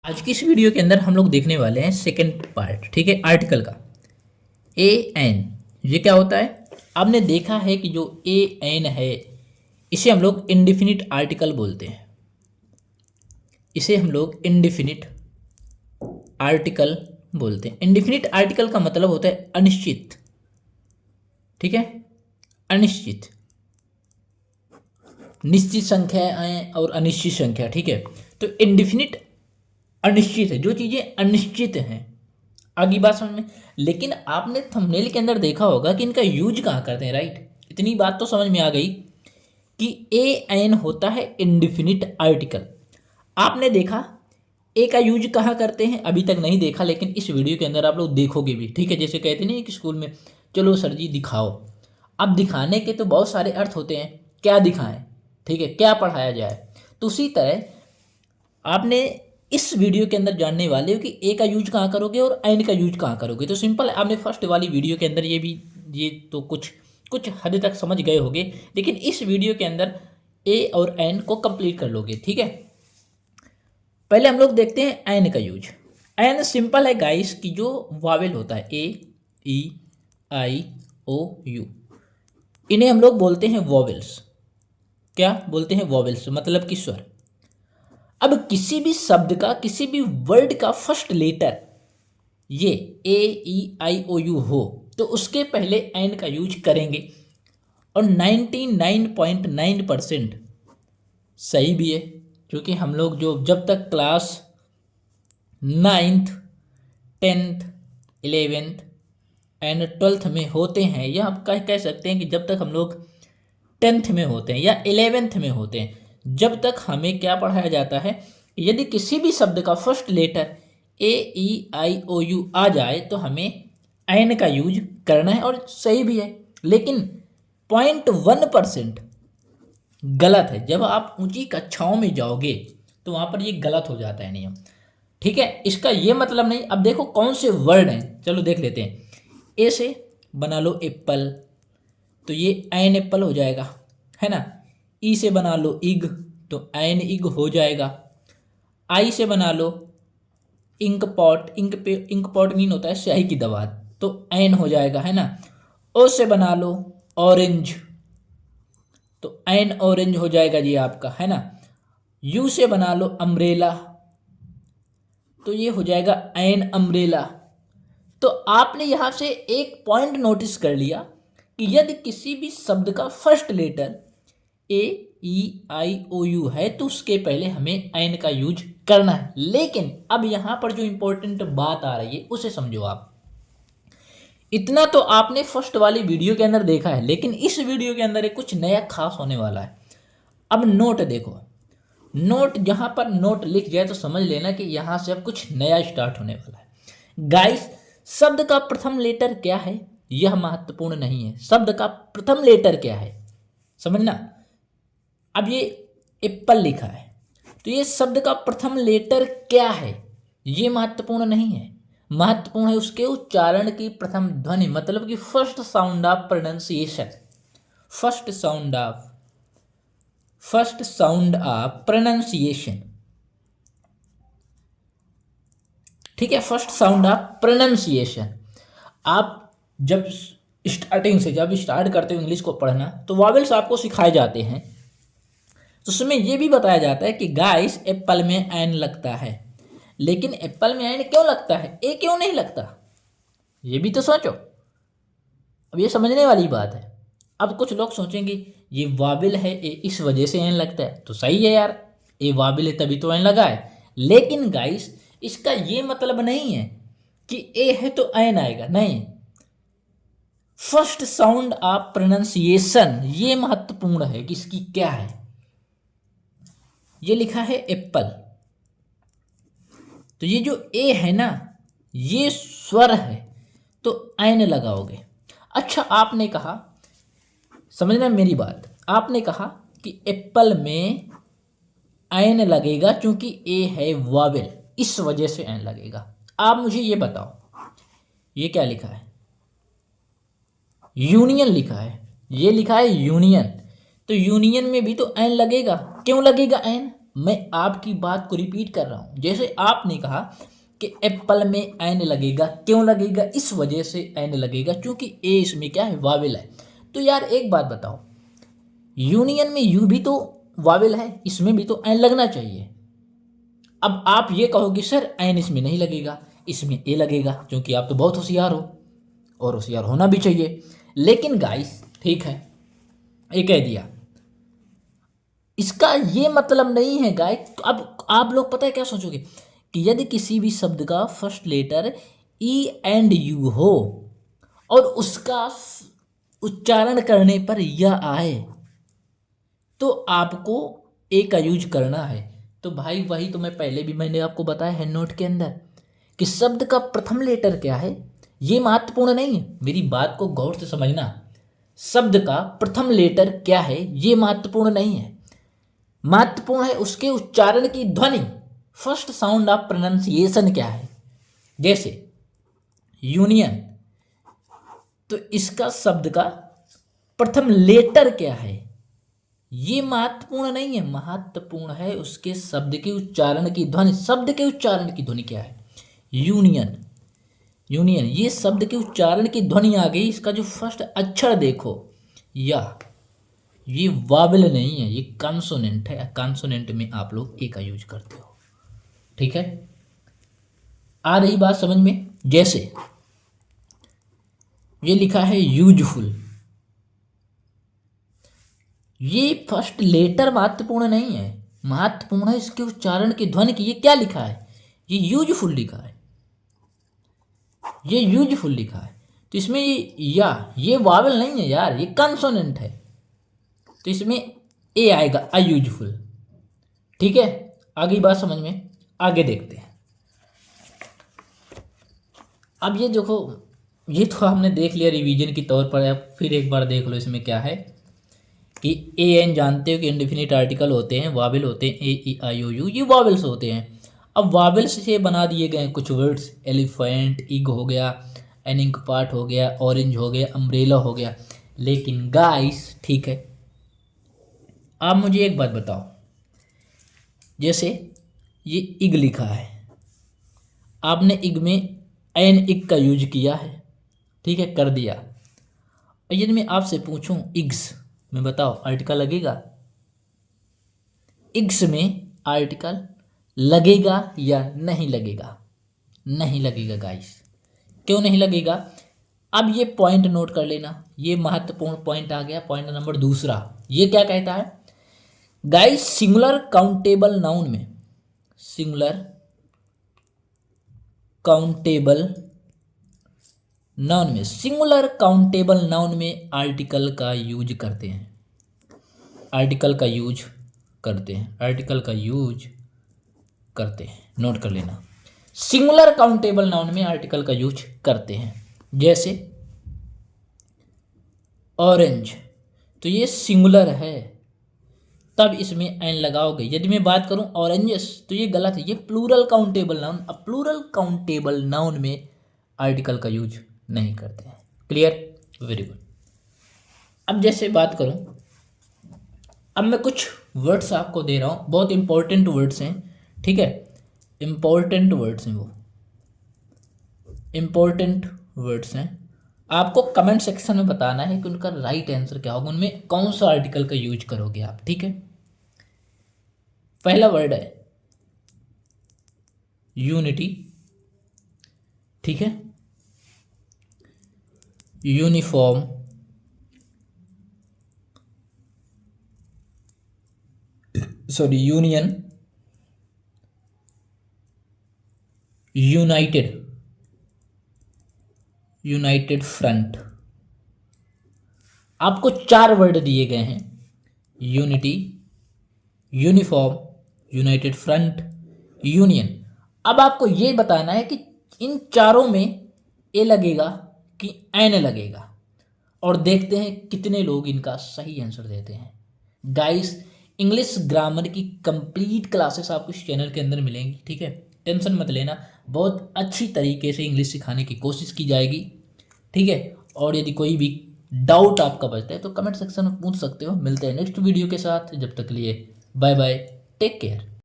आज की इस वीडियो के अंदर हम लोग देखने वाले हैं सेकंड पार्ट, ठीक है, आर्टिकल का। ए एन, ये क्या होता है? आपने देखा है कि जो ए एन है इसे हम लोग इंडिफिनिट आर्टिकल बोलते हैं। इसे हम लोग इंडिफिनिट आर्टिकल बोलते हैं। इंडिफिनिट आर्टिकल का मतलब होता है अनिश्चित, ठीक है, अनिश्चित। निश्चित संख्याएं और अनिश्चित संख्या, ठीक है। तो इंडिफिनिट अनिश्चित है, जो चीज़ें अनिश्चित हैं। आगे बात समझ में। लेकिन आपने थंबनेल के अंदर देखा होगा कि इनका यूज कहाँ करते हैं, राइट? इतनी बात तो समझ में आ गई कि ए एन होता है इंडिफिनिट आर्टिकल। आपने देखा ए का यूज कहाँ करते हैं? अभी तक नहीं देखा, लेकिन इस वीडियो के अंदर आप लोग देखोगे भी, ठीक है। जैसे कहते नहीं कि स्कूल में चलो सर जी दिखाओ। अब दिखाने के तो बहुत सारे अर्थ होते हैं, क्या दिखाएं, ठीक है, क्या पढ़ाया जाए। तो उसी तरह आपने इस वीडियो के अंदर जानने वाले हो कि ए का यूज कहाँ करोगे और एन का यूज कहाँ करोगे। तो सिंपल है, आपने फर्स्ट वाली वीडियो के अंदर ये तो कुछ कुछ हद तक समझ गए होगे, लेकिन इस वीडियो के अंदर ए और एन को कंप्लीट कर लोगे, ठीक है। पहले हम लोग देखते हैं एन का यूज। एन सिंपल है गाइस कि जो वावेल होता है ए ई आई ओ यू, इन्हें हम लोग बोलते हैं वॉवेल्स। क्या बोलते हैं? वॉवेल्स, मतलब कि स्वर। अब किसी भी शब्द का, किसी भी वर्ड का फर्स्ट लेटर ये ए ई आई ओ यू हो तो उसके पहले एन का यूज करेंगे, और 99.9% सही भी है। क्योंकि हम लोग जो जब तक class 9th 10th 11th and 12th में होते हैं, या आप कह सकते हैं कि जब तक हम लोग 10th में होते हैं या 11th में होते हैं, जब तक हमें क्या पढ़ाया जाता है, यदि किसी भी शब्द का first letter A E I O U आ जाए तो हमें एन का यूज करना है, और सही भी है। लेकिन 0.1% गलत है। जब आप ऊंची कक्षाओं में जाओगे तो वहाँ पर ये गलत हो जाता है नियम, ठीक है। इसका ये मतलब नहीं। अब देखो कौन से वर्ड हैं, चलो देख लेते हैं। ए से बना लो एप्पल, तो ये एन एप्पल हो जाएगा, है ना। ई से बना लो इग, तो एन इग हो जाएगा। आई से बना लो ink pot, ink pot mean होता है स्याही की दवात, तो एन हो जाएगा, है ना। ओ से बना लो ऑरेंज, तो एन ऑरेंज हो जाएगा जी आपका, है ना। यू से बना लो अम्ब्रेला, तो ये हो जाएगा एन अम्ब्रेला। तो आपने यहाँ से एक पॉइंट नोटिस कर लिया कि यदि किसी भी शब्द का first letter A E I O U है तो उसके पहले हमें एन का यूज करना है। लेकिन अब यहाँ पर जो इंपॉर्टेंट बात आ रही है उसे समझो आप। इतना तो आपने फर्स्ट वाली वीडियो के अंदर देखा है, लेकिन इस वीडियो के अंदर एक कुछ नया खास होने वाला है। अब नोट देखो, नोट जहाँ पर नोट लिख जाए तो समझ लेना कि यहाँ से अब कुछ नया स्टार्ट होने वाला है। गाइस, शब्द का प्रथम लेटर क्या है यह महत्वपूर्ण नहीं है, शब्द का प्रथम लेटर क्या है समझना। अब ये एप्पल लिखा है, तो ये शब्द का प्रथम लेटर क्या है ये महत्वपूर्ण नहीं है। महत्वपूर्ण है उसके उच्चारण की प्रथम ध्वनि, मतलब कि first sound of pronunciation. First sound of pronunciation, ठीक है, फर्स्ट साउंड ऑफ प्रोनाउंसिएशन। आप जब स्टार्टिंग से जब स्टार्ट करते हो इंग्लिश को पढ़ना तो वॉवेल्स आपको सिखाए जाते हैं, तो उसमें यह भी बताया जाता है कि गाइस एप्पल में एन लगता है। लेकिन एप्पल में एन क्यों लगता है, ए क्यों नहीं लगता, ये भी तो सोचो। अब ये समझने वाली बात है। अब कुछ लोग सोचेंगे ये वाबिल है ए इस वजह से एन लगता है, तो सही है यार, ए वाबिल है तभी तो एन लगा है। लेकिन गाइस इसका ये मतलब नहीं है कि ए है तो एन आएगा, नहीं। फर्स्ट साउंड ऑफ प्रोनाउंसिएशन ये महत्वपूर्ण है कि इसकी क्या है। ये लिखा है एप्पल, तो ये जो ए है ना ये स्वर है, तो एन लगाओगे। अच्छा, आपने कहा, समझना मेरी बात, आपने कहा कि एप्पल में एन लगेगा क्योंकि ए है वावेल, इस वजह से एन लगेगा। आप मुझे ये बताओ, ये क्या लिखा है? यूनियन लिखा है, ये लिखा है यूनियन, तो यूनियन में भी तो एन लगेगा। क्यों लगेगा एन? मैं आपकी बात को रिपीट कर रहा हूँ। जैसे आपने कहा कि एप्पल में एन लगेगा, क्यों लगेगा? इस वजह से एन लगेगा क्योंकि ए इसमें क्या है, वावेल है। तो यार एक बात बताओ, यूनियन में यू भी तो वावेल है, इसमें भी तो एन लगना चाहिए। अब आप ये कहोगे सर एन इसमें नहीं लगेगा, इसमें ए लगेगा, क्योंकि आप तो बहुत होशियार हो और होशियार होना भी चाहिए। लेकिन गाइस ठीक है, ये कह दिया, इसका ये मतलब नहीं है गाइस। तो अब आप लोग पता है क्या सोचोगे कि यदि किसी भी शब्द का first letter E and U हो और उसका उच्चारण करने पर यह आए तो आपको ए का यूज करना है। तो भाई वही तो मैं पहले भी मैंने आपको बताया है नोट के अंदर कि शब्द का प्रथम लेटर क्या है ये महत्वपूर्ण नहीं है। मेरी बात को गौर से समझना, शब्द का प्रथम लेटर क्या है ये महत्वपूर्ण नहीं है। महत्वपूर्ण है उसके उच्चारण की ध्वनि, फर्स्ट साउंड ऑफ प्रोनाउंसिएशन क्या है। जैसे यूनियन, तो इसका शब्द का प्रथम लेटर क्या है ये महत्वपूर्ण नहीं है। महत्वपूर्ण है उसके शब्द के उच्चारण की ध्वनि। शब्द के उच्चारण की ध्वनि क्या है? यूनियन। यूनियन ये शब्द के उच्चारण की ध्वनि आ गई। इसका जो फर्स्ट अक्षर देखो या, ये वावेल नहीं है, ये कॉन्सोनेंट है। कॉन्सोनेंट में आप लोग ए का यूज करते हो। ठीक है, आ रही बात समझ में? जैसे ये लिखा है यूजफुल, ये फर्स्ट लेटर महत्वपूर्ण नहीं है, महत्वपूर्ण है इसके उच्चारण की ध्वनि की। ये क्या लिखा है? ये यूजफुल लिखा है, ये यूजफुल लिखा है। तो इसमें ये वावेल नहीं है यार, ये कंसोनेंट है। तो इसमें ए आएगा, अयूजफुल। ठीक है, आगे बात समझ में? आगे देखते हैं। अब ये देखो, ये तो हमने देख लिया रिवीजन के तौर पर। अब फिर एक बार देख लो इसमें क्या है कि ए एन जानते हो कि इंडेफिनिट आर्टिकल होते हैं, वावेल होते हैं, ए ई आई ओ यू, ये वावेल्स होते हैं। अब वावेल्स से बना दिए गए कुछ वर्ड्स, एलिफेंट, इग हो गया, एनिंक पार्ट हो गया, ऑरेंज हो गया, अम्ब्रेला हो गया। लेकिन गाइस ठीक है, आप मुझे एक बात बताओ, जैसे ये इग लिखा है, आपने इग में एन इग का यूज किया है, ठीक है, कर दिया। और यदि मैं आपसे पूछूं इग्स में बताओ आर्टिकल लगेगा? इग्स में आर्टिकल लगेगा या नहीं लगेगा? नहीं लगेगा गाइस। क्यों नहीं लगेगा? अब ये पॉइंट नोट कर लेना, ये महत्वपूर्ण पॉइंट आ गया। पॉइंट नंबर दूसरा, ये क्या कहता है गाइस? सिंगुलर काउंटेबल नाउन में, सिंगुलर काउंटेबल नाउन में, सिंगुलर काउंटेबल नाउन में आर्टिकल का यूज करते हैं, आर्टिकल का यूज करते हैं, आर्टिकल का यूज करते हैं। नोट कर लेना, सिंगुलर काउंटेबल नाउन में आर्टिकल का यूज करते हैं। जैसे ऑरेंज, तो ये सिंगुलर है, तब इसमें एन लगाओगे। यदि मैं बात करूं ऑरेंजेस, तो ये गलत है, ये प्लूरल काउंटेबल नाउन। अब प्लूरल काउंटेबल नाउन में आर्टिकल का यूज नहीं करते हैं। क्लियर? Very good. अब जैसे बात करूं, अब मैं कुछ वर्ड्स आपको दे रहा हूं, बहुत इंपॉर्टेंट वर्ड्स हैं, ठीक है, इंपॉर्टेंट वर्ड्स हैं, वो इंपॉर्टेंट वर्ड्स हैं। आपको कमेंट सेक्शन में बताना है कि उनका राइट आंसर क्या होगा, उनमें कौन सा आर्टिकल का यूज करोगे आप। ठीक है, पहला वर्ड है यूनिटी, ठीक है, uniform, sorry union, United, United front. आपको 4 वर्ड दिए गए हैं, unity, uniform, United front, union. अब आपको ये बताना है कि इन चारों में ए लगेगा कि एन लगेगा, और देखते हैं कितने लोग इनका सही आंसर देते हैं। गाइस, इंग्लिश ग्रामर की कंप्लीट क्लासेस आपको इस चैनल के अंदर मिलेंगी, ठीक है, टेंशन मत लेना, बहुत अच्छी तरीके से इंग्लिश सिखाने की कोशिश की जाएगी, ठीक है। और यदि कोई भी डाउट आपका बचता है तो कमेंट सेक्शन में पूछ सकते हो। मिलते हैं नेक्स्ट वीडियो के साथ, जब तक के लिए बाय बाय। Take care.